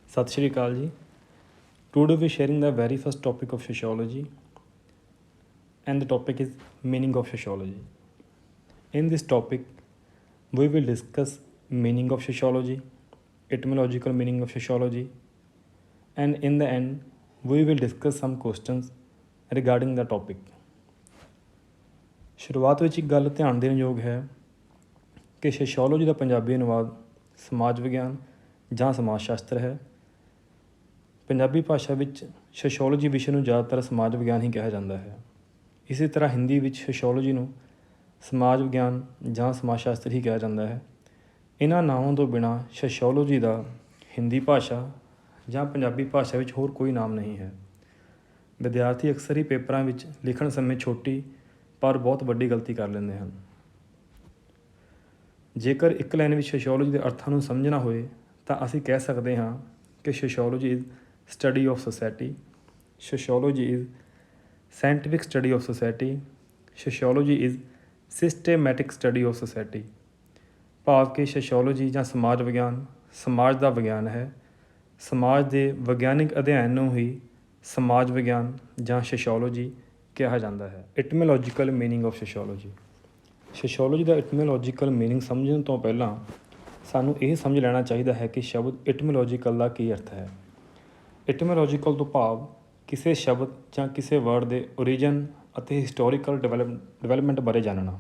Sat Shri Akal ji. Today we are sharing the very first topic of sociology, and the topic is meaning of sociology. In this topic, we will discuss meaning of sociology, etymological meaning of sociology, and in the end, we will discuss some questions regarding the topic. ਸ਼ੁਰੂਆਤ ਵਿੱਚ ਇੱਕ ਗੱਲ ਧਿਆਨ ਦੇਣ ਯੋਗ ਹੈ ਕਿ sociology ਦਾ ਪੰਜਾਬੀ ਅਨੁਵਾਦ ਸਮਾਜ ਵਿਗਿਆਨ ਜਾਂ ਸਮਾਜ ਸ਼ਾਸਤਰ ਹੈ। ਪੰਜਾਬੀ ਭਾਸ਼ਾ ਵਿੱਚ ਸੋਸ਼ੀਓਲੋਜੀ ਵਿਸ਼ੇ ਨੂੰ ਜ਼ਿਆਦਾਤਰ ਸਮਾਜ ਵਿਗਿਆਨ ਹੀ ਕਿਹਾ ਜਾਂਦਾ ਹੈ। ਇਸੇ ਤਰ੍ਹਾਂ ਹਿੰਦੀ ਵਿੱਚ ਸੋਸ਼ੀਓਲੋਜੀ ਨੂੰ ਸਮਾਜ ਵਿਗਿਆਨ ਜਾਂ ਸਮਾਜ ਸ਼ਾਸਤਰ ਹੀ ਕਿਹਾ ਜਾਂਦਾ ਹੈ। ਇਹਨਾਂ ਨਾਵਾਂ ਤੋਂ ਬਿਨਾਂ ਸੋਸ਼ੀਓਲੋਜੀ ਦਾ ਹਿੰਦੀ ਭਾਸ਼ਾ ਜਾਂ ਪੰਜਾਬੀ ਭਾਸ਼ਾ ਵਿੱਚ ਹੋਰ ਕੋਈ ਨਾਮ ਨਹੀਂ ਹੈ। ਵਿਦਿਆਰਥੀ ਅਕਸਰ ਹੀ ਪੇਪਰਾਂ ਵਿੱਚ ਲਿਖਣ ਸਮੇਂ ਛੋਟੀ ਪਰ ਬਹੁਤ ਵੱਡੀ ਗਲਤੀ ਕਰ ਲੈਂਦੇ ਹਨ। ਜੇਕਰ ਇੱਕ ਲਾਈਨ ਵਿੱਚ ਸੋਸ਼ੀਓਲੋਜੀ ਦੇ ਅਰਥਾਂ ਨੂੰ ਸਮਝਣਾ ਹੋਏ ਤਾਂ ਅਸੀਂ ਕਹਿ ਸਕਦੇ ਹਾਂ ਕਿ sociology is study of society, sociology is scientific study of society, sociology is systematic study of society. ਭਾਵ ਕਿ ਸੋਸ਼ੀਓਲੋਜੀ ਜਾਂ ਸਮਾਜ ਵਿਗਿਆਨ ਸਮਾਜ ਦਾ ਵਿਗਿਆਨ ਹੈ। ਸਮਾਜ ਦੇ ਵਿਗਿਆਨਿਕ ਅਧਿਐਨ ਨੂੰ ਹੀ ਸਮਾਜ ਵਿਗਿਆਨ ਜਾਂ ਸੋਸ਼ੀਓਲੋਜੀ ਕਿਹਾ ਜਾਂਦਾ ਹੈ। Etymological meaning of sociology. Sociology ਦਾ ਇਟਮੋਲੋਜੀਕਲ ਮੀਨਿੰਗ ਸਮਝਣ ਤੋਂ ਪਹਿਲਾਂ ਸਾਨੂੰ ਇਹ ਸਮਝ ਲੈਣਾ ਚਾਹੀਦਾ ਹੈ ਕਿ ਸ਼ਬਦ ਇਟਮੋਲੋਜੀਕਲ ਦਾ ਕੀ ਅਰਥ ਹੈ। ਇਟਮੋਲੋਜੀਕਲ ਤੋਂ ਭਾਵ ਕਿਸੇ ਸ਼ਬਦ ਜਾਂ ਕਿਸੇ ਵਰਡ ਦੇ ਓਰੀਜਨ ਅਤੇ ਹਿਸਟੋਰੀਕਲ ਡਿਵੈਲਪਮੈਂਟ ਬਾਰੇ ਜਾਣਨਾ।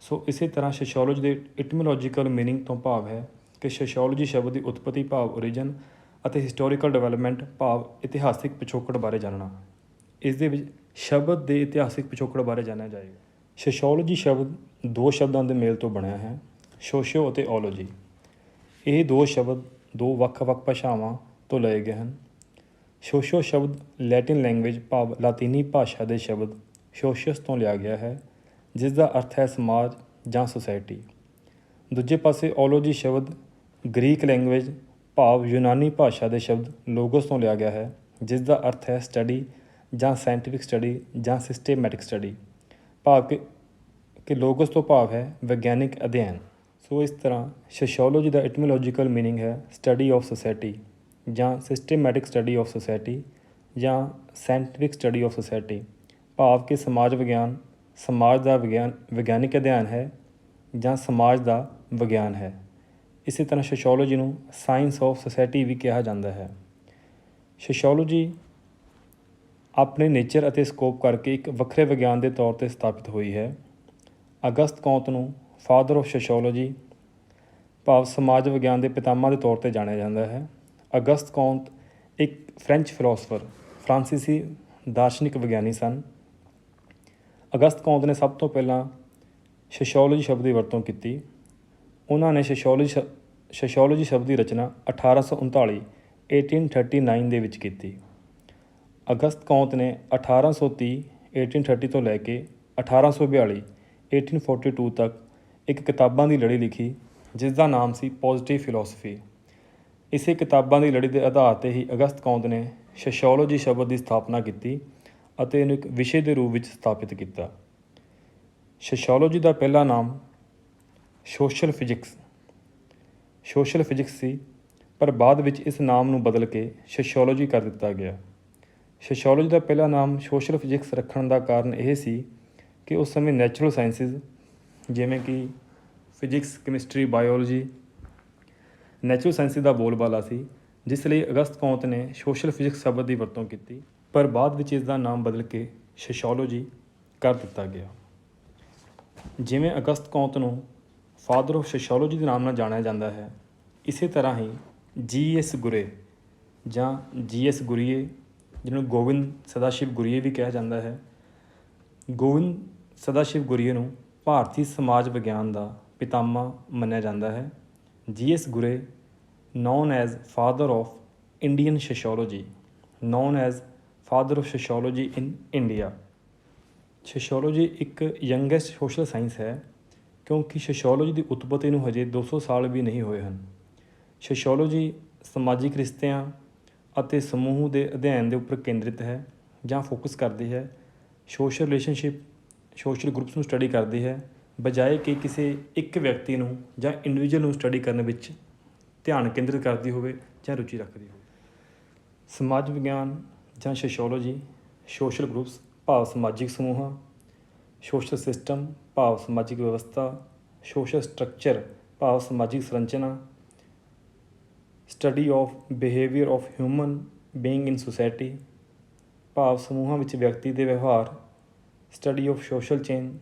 ਸੋ ਇਸੇ ਤਰ੍ਹਾਂ ਸੋਸ਼ੀਓਲੋਜੀ ਦੇ ਇਟਮੋਲੋਜੀਕਲ ਮੀਨਿੰਗ ਤੋਂ ਭਾਵ ਹੈ ਕਿ ਸੋਸ਼ੀਓਲੋਜੀ ਸ਼ਬਦ ਦੀ ਉਤਪਤੀ ਭਾਵ ਓਰੀਜਨ ਅਤੇ ਹਿਸਟੋਰੀਕਲ ਡਿਵੈਲਪਮੈਂਟ ਭਾਵ ਇਤਿਹਾਸਿਕ ਪਿਛੋਕੜ ਬਾਰੇ ਜਾਣਨਾ। ਇਸ ਦੇ ਵਿੱਚ ਸ਼ਬਦ ਦੇ ਇਤਿਹਾਸਿਕ ਪਿਛੋਕੜ ਬਾਰੇ ਜਾਣਿਆ ਜਾਏਗਾ। ਸੋਸ਼ੀਓਲੋਜੀ ਸ਼ਬਦ ਦੋ ਸ਼ਬਦਾਂ ਦੇ ਮੇਲ ਤੋਂ ਬਣਿਆ ਹੈ, ਸੋਸ਼ੀਓ ਅਤੇ ਓਲੋਜੀ। ਇਹ ਦੋ ਸ਼ਬਦ ਦੋ ਵੱਖ-ਵੱਖ ਭਾਸ਼ਾਵਾਂ ਤੋਂ ਲਏ ਗਏ ਹਨ। ਸੋਸ਼ੀਓ ਸ਼ਬਦ ਲੈਟਿਨ ਲੈਂਗੁਏਜ ਭਾਵ ਲਾਤੀਨੀ ਭਾਸ਼ਾ ਦੇ ਸ਼ਬਦ ਸੋਸ਼ੀਅਸ ਤੋਂ ਲਿਆ ਗਿਆ ਹੈ, ਜਿਸ ਦਾ ਅਰਥ ਹੈ ਸਮਾਜ ਜਾਂ ਸੁਸਾਇਟੀ। ਦੂਜੇ ਪਾਸੇ ਓਲੋਜੀ ਸ਼ਬਦ ਗ੍ਰੀਕ ਲੈਂਗੁਏਜ ਭਾਵ ਯੂਨਾਨੀ ਭਾਸ਼ਾ ਦੇ ਸ਼ਬਦ ਲੋਗੋਸ ਤੋਂ ਲਿਆ ਗਿਆ ਹੈ, ਜਿਸ ਦਾ ਅਰਥ ਹੈ ਸਟੱਡੀ ਜਾਂ ਸਾਇੰਟੀਫਿਕ ਸਟੱਡੀ ਜਾਂ ਸਿਸਟੇਮੈਟਿਕ ਸਟੱਡੀ। ਭਾਵ ਕਿ ਲੋਗੋਸ ਤੋਂ ਭਾਵ ਹੈ ਵਿਗਿਆਨਿਕ ਅਧਿਐਨ। ਸੋ ਇਸ ਤਰ੍ਹਾਂ ਸੋਸ਼ੀਓਲੋਜੀ ਦਾ ਇਟਮੋਲੋਜੀਕਲ ਮੀਨਿੰਗ ਹੈ ਸਟੱਡੀ ਆਫ ਸੁਸਾਇਟੀ ਜਾਂ ਸਿਸਟੇਮੈਟਿਕ ਸਟੱਡੀ ਆਫ ਸੁਸਾਇਟੀ ਜਾਂ ਸਾਇੰਟੀਫਿਕ ਸਟੱਡੀ ਆਫ ਸੁਸਾਇਟੀ। ਭਾਵ ਕਿ ਸਮਾਜ ਵਿਗਿਆਨ ਸਮਾਜ ਦਾ ਵਿਗਿਆਨਿਕ ਅਧਿਐਨ ਹੈ ਜਾਂ ਸਮਾਜ ਦਾ ਵਿਗਿਆਨ ਹੈ। ਇਸੇ ਤਰ੍ਹਾਂ ਸੋਸ਼ੀਓਲੋਜੀ ਨੂੰ ਸਾਇੰਸ ਆਫ ਸੁਸਾਇਟੀ ਵੀ ਕਿਹਾ ਜਾਂਦਾ ਹੈ। ਸੋਸ਼ੀਓਲੋਜੀ ਆਪਣੇ ਨੇਚਰ ਅਤੇ ਸਕੋਪ ਕਰਕੇ ਇੱਕ ਵੱਖਰੇ ਵਿਗਿਆਨ ਦੇ ਤੌਰ 'ਤੇ ਸਥਾਪਿਤ ਹੋਈ ਹੈ। ਅਗਸਤ ਕੌਂਤ ਨੂੰ ਫਾਦਰ ਆਫ ਸੋਸ਼ੀਓਲੋਜੀ ਭਾਵ ਸਮਾਜ ਵਿਗਿਆਨ ਦੇ ਪਿਤਾਮਾ ਦੇ ਤੌਰ 'ਤੇ ਜਾਣਿਆ ਜਾਂਦਾ ਹੈ। ਅਗਸਤ ਕੌਂਤ ਇੱਕ ਫ੍ਰੈਂਚ ਫਿਲੋਸਫਰ ਫਰਾਂਸੀਸੀ ਦਾਰਸ਼ਨਿਕ ਵਿਗਿਆਨੀ ਸਨ। ਅਗਸਤ ਕੌਂਤ ਨੇ ਸਭ ਤੋਂ ਪਹਿਲਾਂ ਸੋਸ਼ੀਓਲੋਜੀ ਸ਼ਬਦ ਦੀ ਵਰਤੋਂ ਕੀਤੀ। ਉਹਨਾਂ ਨੇ ਸੋਸ਼ੀਓਲੋਜੀ ਸ਼ਬਦ ਦੀ ਰਚਨਾ 1839 ਦੇ ਵਿੱਚ ਕੀਤੀ। ਅਗਸਤ ਕੌਂਤ ਨੇ 1830 ਤੋਂ ਲੈ ਕੇ 1842 ਤੱਕ ਇੱਕ ਕਿਤਾਬਾਂ ਦੀ ਲੜੀ ਲਿਖੀ, ਜਿਸ ਦਾ ਨਾਮ ਸੀ ਪੋਜ਼ੀਟਿਵ ਫਿਲੋਸਫੀ। ਇਸੇ ਕਿਤਾਬਾਂ ਦੀ ਲੜੀ ਦੇ ਆਧਾਰ 'ਤੇ ਹੀ ਅਗਸਤ ਕੌਂਤ ਨੇ ਸੋਸ਼ੀਓਲੋਜੀ ਸ਼ਬਦ ਦੀ ਸਥਾਪਨਾ ਕੀਤੀ ਅਤੇ ਇਹਨੂੰ ਇੱਕ ਵਿਸ਼ੇ ਦੇ ਰੂਪ ਵਿੱਚ ਸਥਾਪਿਤ ਕੀਤਾ। ਸੋਸ਼ੀਓਲੋਜੀ ਦਾ ਪਹਿਲਾ ਨਾਮ ਸੋਸ਼ਲ ਫਿਜ਼ਿਕਸ ਸੀ, ਪਰ ਬਾਅਦ ਵਿੱਚ ਇਸ ਨਾਮ ਨੂੰ ਬਦਲ ਕੇ ਸੋਸ਼ੀਓਲੋਜੀ ਕਰ ਦਿੱਤਾ ਗਿਆ। ਸੋਸ਼ੀਓਲੋਜੀ ਦਾ ਪਹਿਲਾ ਨਾਮ ਸੋਸ਼ਲ ਫਿਜ਼ਿਕਸ ਰੱਖਣ ਦਾ ਕਾਰਨ ਇਹ ਸੀ ਕਿ ਉਸ ਸਮੇਂ ਨੈਚੁਰਲ ਸਾਇੰਸਿਸ ਜਿਵੇਂ ਕਿ physics, chemistry, biology natural sciences ਦਾ ਬੋਲਬਾਲਾ ਸੀ, ਜਿਸ ਲਈ ਅਗਸਤ ਕੌਂਤ ਨੇ ਸੋਸ਼ਲ ਫਿਜ਼ਿਕਸ ਸ਼ਬਦ ਦੀ ਵਰਤੋਂ ਕੀਤੀ, ਪਰ ਬਾਅਦ ਵਿੱਚ ਇਸ ਦਾ ਨਾਮ ਬਦਲ ਕੇ ਸੋਸ਼ੀਓਲੋਜੀ ਕਰ ਦਿੱਤਾ ਗਿਆ। ਜਿਵੇਂ ਅਗਸਤ ਕੌਂਤ ਨੂੰ ਫਾਦਰ ਆਫ ਸੋਸ਼ੀਓਲੋਜੀ ਦੇ ਨਾਮ ਨਾਲ ਜਾਣਿਆ ਜਾਂਦਾ ਹੈ, ਇਸੇ ਤਰ੍ਹਾਂ ਹੀ G.S. ਗੁਰੇ ਜਾਂ G.S. ਗੁਰੀਏ, ਜਿਹਨੂੰ ਗੋਬਿੰਦ ਸਦਾਸ਼ਿਵ ਗੁਰੀਏ ਵੀ ਕਿਹਾ ਜਾਂਦਾ ਹੈ। ਗੋਬਿੰਦ ਸਦਾਸ਼ਿਵ ਗੁਰੀਏ ਨੂੰ ਭਾਰਤੀ ਸਮਾਜ ਵਿਗਿਆਨ ਦਾ ਪਿਤਾਮਾ ਮੰਨਿਆ ਜਾਂਦਾ ਹੈ। G.S. Ghurye known as father of Indian sociology, known as father of sociology in India. Sociology ਇੱਕ ਯੰਗੈਸਟ ਸੋਸ਼ਲ ਸਾਇੰਸ ਹੈ, ਕਿਉਂਕਿ ਸੋਸ਼ੀਓਲੋਜੀ ਦੀ ਉਤਪਤੀ ਨੂੰ ਹਜੇ 200 ਸਾਲ ਵੀ ਨਹੀਂ ਹੋਏ ਹਨ। ਸੋਸ਼ੀਓਲੋਜੀ ਸਮਾਜਿਕ ਰਿਸ਼ਤਿਆਂ ਅਤੇ ਸਮੂਹ ਦੇ ਅਧਿਐਨ ਦੇ ਉੱਪਰ ਕੇਂਦਰਿਤ ਹੈ ਜਾਂ ਫੋਕਸ ਕਰਦੀ ਹੈ। ਸੋਸ਼ਲ ਰਿਲੇਸ਼ਨਸ਼ਿਪ, ਸੋਸ਼ਲ ਗਰੁੱਪਸ ਨੂੰ ਸਟੱਡੀ ਕਰਦੀ ਹੈ, ਬਜਾਏ ਕਿ ਕਿਸੇ ਇੱਕ ਵਿਅਕਤੀ ਨੂੰ ਜਾਂ ਇੰਡੀਵਿਜੂਅਲ ਨੂੰ ਸਟੱਡੀ ਕਰਨ ਵਿੱਚ ਧਿਆਨ ਕੇਂਦਰਿਤ ਕਰਦੀ ਹੋਵੇ ਜਾਂ ਰੁਚੀ ਰੱਖਦੀ ਹੋਵੇ। ਸਮਾਜ ਵਿਗਿਆਨ ਜਾਂ ਸੋਸ਼ੀਓਲੋਜੀ ਸੋਸ਼ਲ ਗਰੁੱਪਸ ਭਾਵ ਸਮਾਜਿਕ ਸਮੂਹਾਂ, ਸੋਸ਼ਲ ਸਿਸਟਮ ਭਾਵ ਸਮਾਜਿਕ ਵਿਵਸਥਾ, ਸੋਸ਼ਲ ਸਟਰਕਚਰ ਭਾਵ ਸਮਾਜਿਕ ਸੰਰਚਨਾ, study of behaviour of human being in society ਭਾਵ ਸਮੂਹਾਂ ਵਿੱਚ ਵਿਅਕਤੀ ਦੇ ਵਿਵਹਾਰ, ਸਟੱਡੀ ਆਫ ਸੋਸ਼ਲ ਚੇਂਜ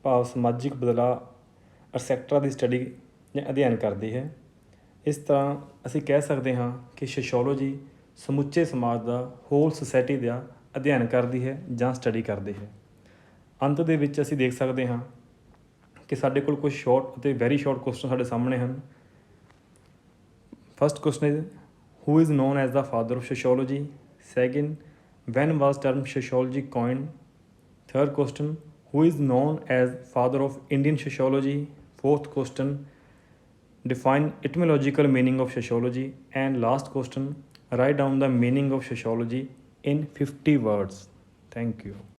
ਭਾਵ ਸਮਾਜਿਕ ਬਦਲਾਅ ਐਟਸੈਕਟਰਾ ਦੀ ਸਟੱਡੀ ਜਾਂ ਅਧਿਐਨ ਕਰਦੀ ਹੈ। ਇਸ ਤਰ੍ਹਾਂ ਅਸੀਂ ਕਹਿ ਸਕਦੇ ਹਾਂ ਕਿ ਸੋਸ਼ੀਓਲੋਜੀ ਸਮੁੱਚੇ ਸਮਾਜ ਦਾ ਹੋਲ ਸੁਸਾਇਟੀ ਦਾ ਅਧਿਐਨ ਕਰਦੀ ਹੈ ਜਾਂ ਸਟੱਡੀ ਕਰਦੀ ਹੈ। ਅੰਤ ਦੇ ਵਿੱਚ ਅਸੀਂ ਦੇਖ ਸਕਦੇ ਹਾਂ ਕਿ ਸਾਡੇ ਕੋਲ ਕੁਝ ਸ਼ਾਰਟ ਅਤੇ ਵੈਰੀ ਸ਼ਾਰਟ ਕੁਐਸਚਨ ਸਾਡੇ ਸਾਹਮਣੇ ਹਨ। First question is who is non as the father of sociology. Second, when was term sociology coined? Third question, who is known as father of Indian sociology? Fourth question, define etymological meaning of sociology. And last question, write down the meaning of sociology in 50 words. Thank you.